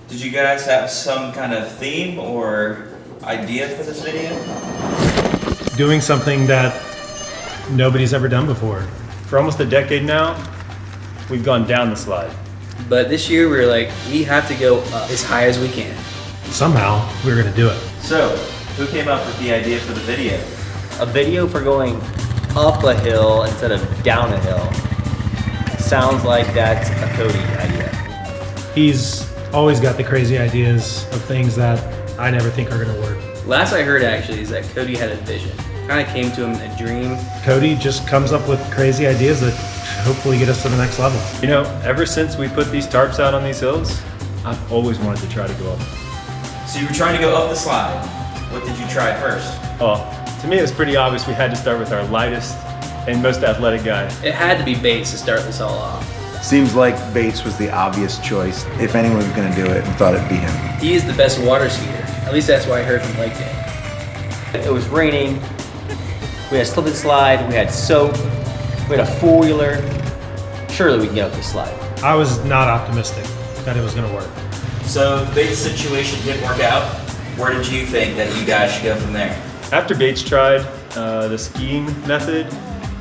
Did you guys have some kind of theme or idea for this video? Doing something that nobody's ever done before. For almost a decade now, we've gone down the slide. But this year we were like, we have to go up as high as we can. Somehow, we were gonna do it. So, who came up with the idea for the video? A video for going up a hill instead of down a hill. Sounds like that's a Cody idea. He's always got the crazy ideas of things that I never think are gonna work. Last I heard actually is that Cody had a vision. Kind of came to him in a dream. Cody just comes up with crazy ideas that hopefully get us to the next level. You know, ever since we put these tarps out on these hills, I've always wanted to try to go up. So you were trying to go up the slide. What did you try first? Oh, to me it was pretty obvious we had to start with our lightest and most athletic guy. It had to be Bates to start this all off. Seems like Bates was the obvious choice. If anyone was gonna do it, we thought it'd be him. He is the best water skier. At least that's what I heard from Lake Day. It was raining. We had a slip and slide. We had soap. We had a four-wheeler. Surely we can get up this slide. I was not optimistic that it was gonna work. So the Bates situation didn't work out. Where did you think that you guys should go from there? After Bates tried the skiing method,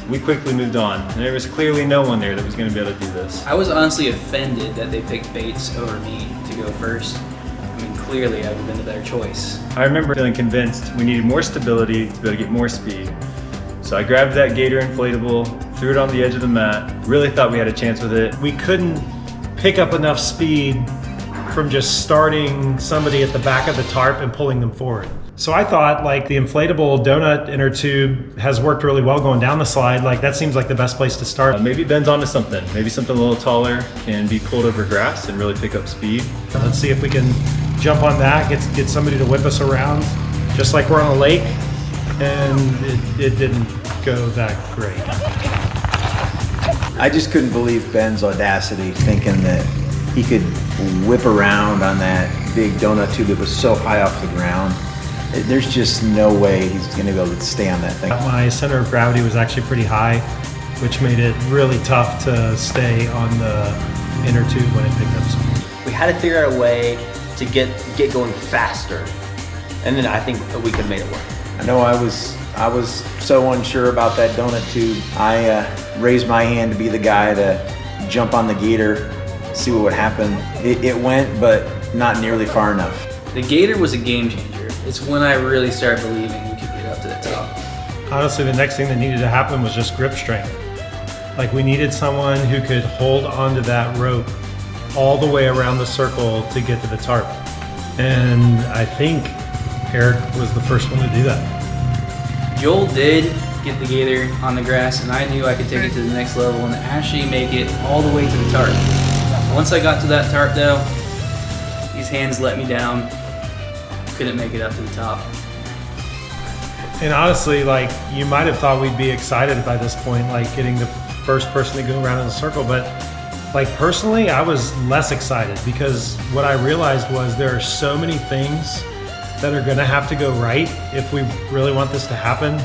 we quickly moved on. And there was clearly no one there that was going to be able to do this. I was honestly offended that they picked Bates over me to go first. I mean, clearly I would have been the better choice. I remember feeling convinced we needed more stability to be able to get more speed. So I grabbed that Gator inflatable, threw it on the edge of the mat, really thought we had a chance with it. We couldn't pick up enough speed from just starting somebody at the back of the tarp and pulling them forward. So I thought like the inflatable donut inner tube has worked really well going down the slide. Like that seems like the best place to start. Maybe Ben's onto something. Maybe something a little taller can be pulled over grass and really pick up speed. Let's see if we can jump on that, get somebody to whip us around, just like we're on a lake. And it didn't go that great. I just couldn't believe Ben's audacity, thinking that he could whip around on that big donut tube that was so high off the ground. There's just no way he's gonna be able to stay on that thing. My center of gravity was actually pretty high, which made it really tough to stay on the inner tube when it picked up speed. We had to figure out a way to get going faster. And then I think we could have made it work. I know I was so unsure about that donut tube. I raised my hand to be the guy to jump on the Gator, see what would happen. It went, but not nearly far enough. The Gator was a game changer. It's when I really started believing we could get up to the top. Honestly, the next thing that needed to happen was just grip strength. Like we needed someone who could hold onto that rope all the way around the circle to get to the tarp. And I think Eric was the first one to do that. Joel did get the Gator on the grass, and I knew I could take it to the next level and actually make it all the way to the tarp. Once I got to that tarp though, these hands let me down. Couldn't make it up to the top. And honestly, like you might have thought we'd be excited by this point, like getting the first person to go around in the circle, but like personally, I was less excited because what I realized was there are so many things that are gonna have to go right if we really want this to happen.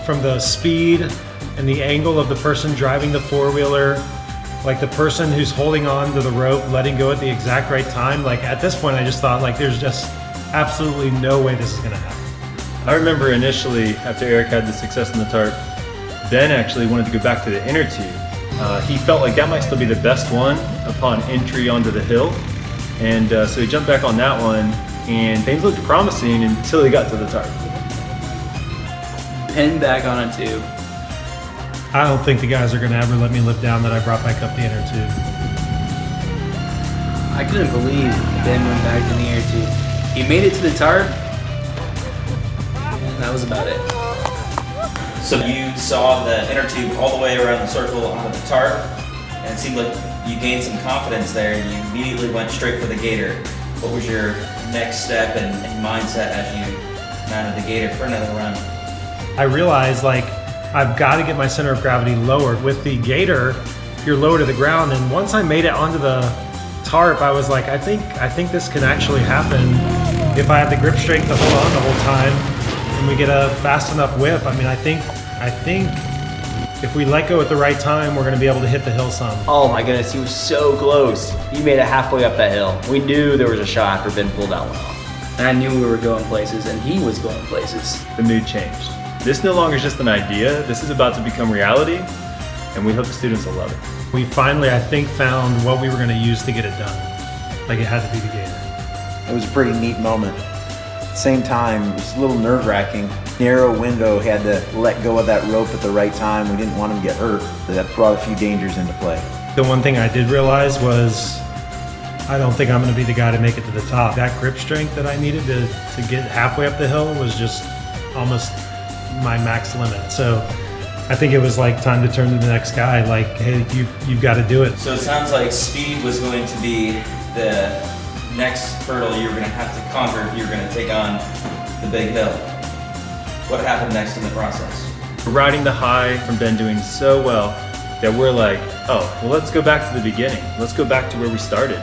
From the speed and the angle of the person driving the four-wheeler, like the person who's holding on to the rope, letting go at the exact right time. Like at this point, I just thought like there's just absolutely no way this is gonna happen. I remember initially, after Eric had the success in the tarp, Ben actually wanted to go back to the inner tube. He felt like that might still be the best one upon entry onto the hill. And so he jumped back on that one, and things looked promising until he got to the tarp. Pinned back on it too. I don't think the guys are gonna ever let me live down that I brought back up the inner tube. I couldn't believe Ben went back in the air tube. He made it to the tarp, and that was about it. So you saw the inner tube all the way around the circle onto the tarp, and it seemed like you gained some confidence there, and you immediately went straight for the Gator. What was your next step and mindset as you mounted the Gator for another run? I realized like I've got to get my center of gravity lowered. With the Gator, you're lower to the ground, and once I made it onto the tarp, I was like, I think this can actually happen if I have the grip strength to hold on the whole time and we get a fast enough whip. I mean, I think if we let go at the right time, we're going to be able to hit the hill some. Oh my goodness, he was so close. He made it halfway up that hill. We knew there was a shot after Ben pulled that one off. And I knew we were going places, and he was going places. The mood changed. This no longer is just an idea. This is about to become reality, and we hope the students will love it. We finally, I think, found what we were going to use to get it done. Like, it had to be the gator. It was a pretty neat moment. At the same time, it was a little nerve-wracking. Narrow window, had to let go of that rope at the right time. We didn't want him to get hurt. That brought a few dangers into play. The one thing I did realize was I don't think I'm going to be the guy to make it to the top. That grip strength that I needed to get halfway up the hill was just almost my max limit. So I think it was like time to turn to the next guy. Like, hey, you've got to do it. So it sounds like speed was going to be the next hurdle you were going to have to conquer if you were going to take on the big hill. What happened next in the process? We're riding the high from Ben doing so well that we're like, oh, well, let's go back to the beginning. Let's go back to where we started.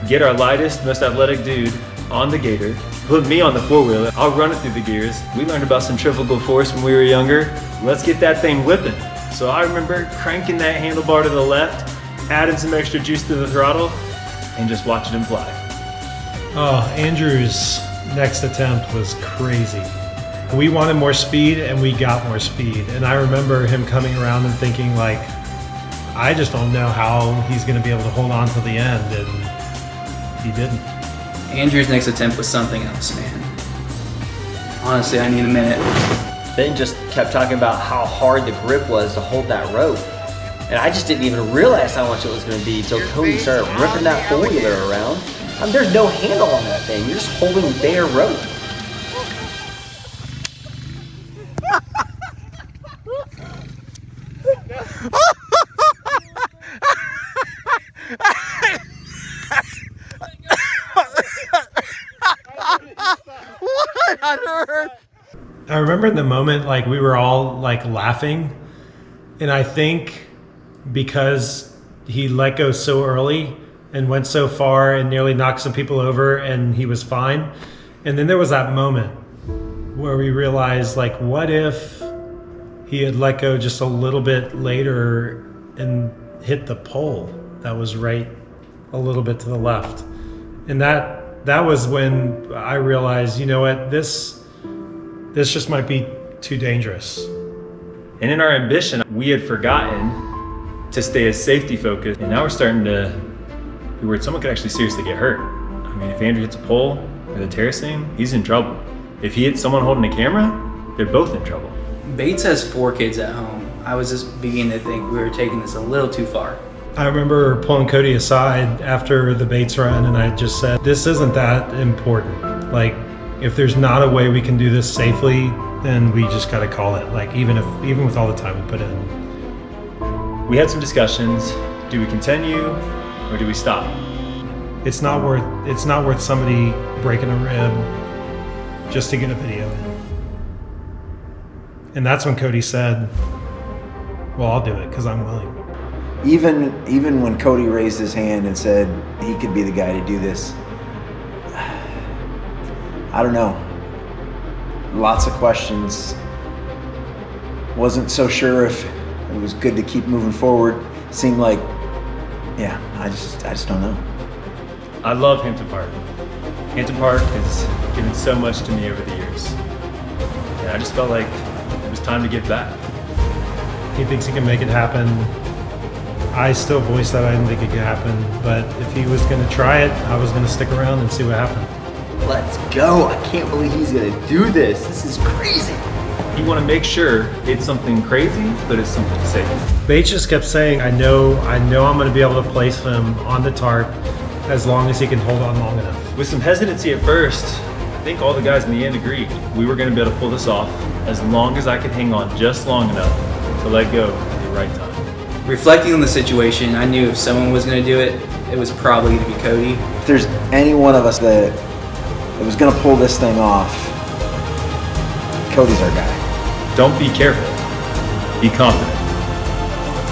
Get our lightest, most athletic dude on the gator, put me on the four-wheeler, I'll run it through the gears. We learned about centrifugal force when we were younger. Let's get that thing whipping. So I remember cranking that handlebar to the left, adding some extra juice to the throttle, and just watching him fly. Oh, Andrew's next attempt was crazy. We wanted more speed and we got more speed. And I remember him coming around and thinking like, I just don't know how he's going to be able to hold on to the end. And he didn't. Andrew's next attempt was something else, man. Honestly, I need a minute. Ben just kept talking about how hard the grip was to hold that rope. And I just didn't even realize how much it was going to be until Cody started ripping that four-wheeler around. I mean, there's no handle on that thing. You're just holding bare rope. I remember in the moment, like we were all like laughing. And I think because he let go so early and went so far and nearly knocked some people over and he was fine. And then there was that moment where we realized like, what if he had let go just a little bit later and hit the pole that was right a little bit to the left. And that was when I realized, you know what, this just might be too dangerous. And in our ambition, we had forgotten to stay as safety focused. And now we're starting to be worried someone could actually seriously get hurt. I mean, if Andrew hits a pole or the terracing, he's in trouble. If he hits someone holding a camera, they're both in trouble. Bates has 4 kids at home. I was just beginning to think we were taking this a little too far. I remember pulling Cody aside after the Bates run and I just said, this isn't that important. Like, if there's not a way we can do this safely, then we just got to call it. Like, even with all the time we put in. We had some discussions. Do we continue or do we stop? It's not worth somebody breaking a rib just to get a video in. And that's when Cody said, well, I'll do it because I'm willing. Even when Cody raised his hand and said he could be the guy to do this, I don't know. Lots of questions. Wasn't so sure if it was good to keep moving forward. Seemed like, yeah, I just don't know. I love Hampton Park. Hampton Park has given so much to me over the years. And I just felt like it was time to give back. He thinks he can make it happen. I still voice that I didn't think it could happen, but if he was going to try it, I was going to stick around and see what happened. Let's go. I can't believe he's going to do this. This is crazy. You want to make sure it's something crazy, but it's something safe. Bates just kept saying, I know I'm going to be able to place him on the tarp as long as he can hold on long enough. With some hesitancy at first, I think all the guys in the end agreed we were going to be able to pull this off as long as I could hang on just long enough to let go at the right time. Reflecting on the situation, I knew if someone was going to do it, it was probably going to be Cody. If there's any one of us that was going to pull this thing off, Cody's our guy. Don't be careful. Be confident.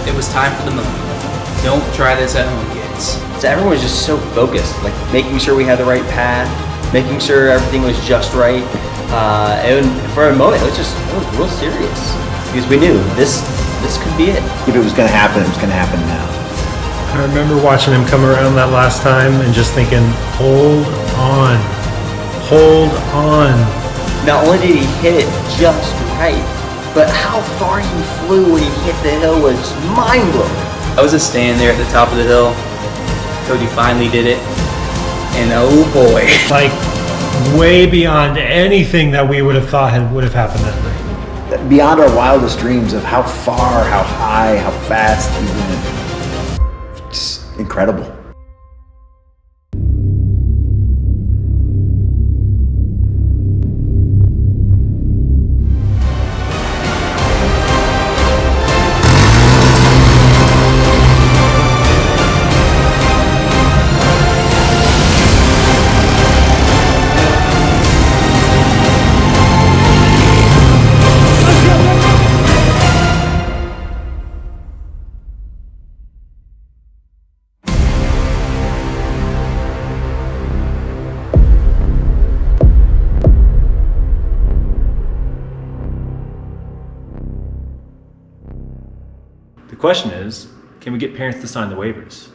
It was time for the moment. Don't try this at home, kids. So everyone was just so focused, like making sure we had the right path, making sure everything was just right. And for a moment, it was real serious because we knew this this could be it. If it was going to happen, it was going to happen now. I remember watching him come around that last time and just thinking, hold on, hold on. Not only did he hit it just right, but how far he flew when he hit the hill was mind-blowing. I was just standing there at the top of the hill. Cody finally did it. And oh boy. Like, way beyond anything that we would have thought would have happened that night. Beyond our wildest dreams of how far, how high, how fast he went. Just incredible. The question is, can we get parents to sign the waivers?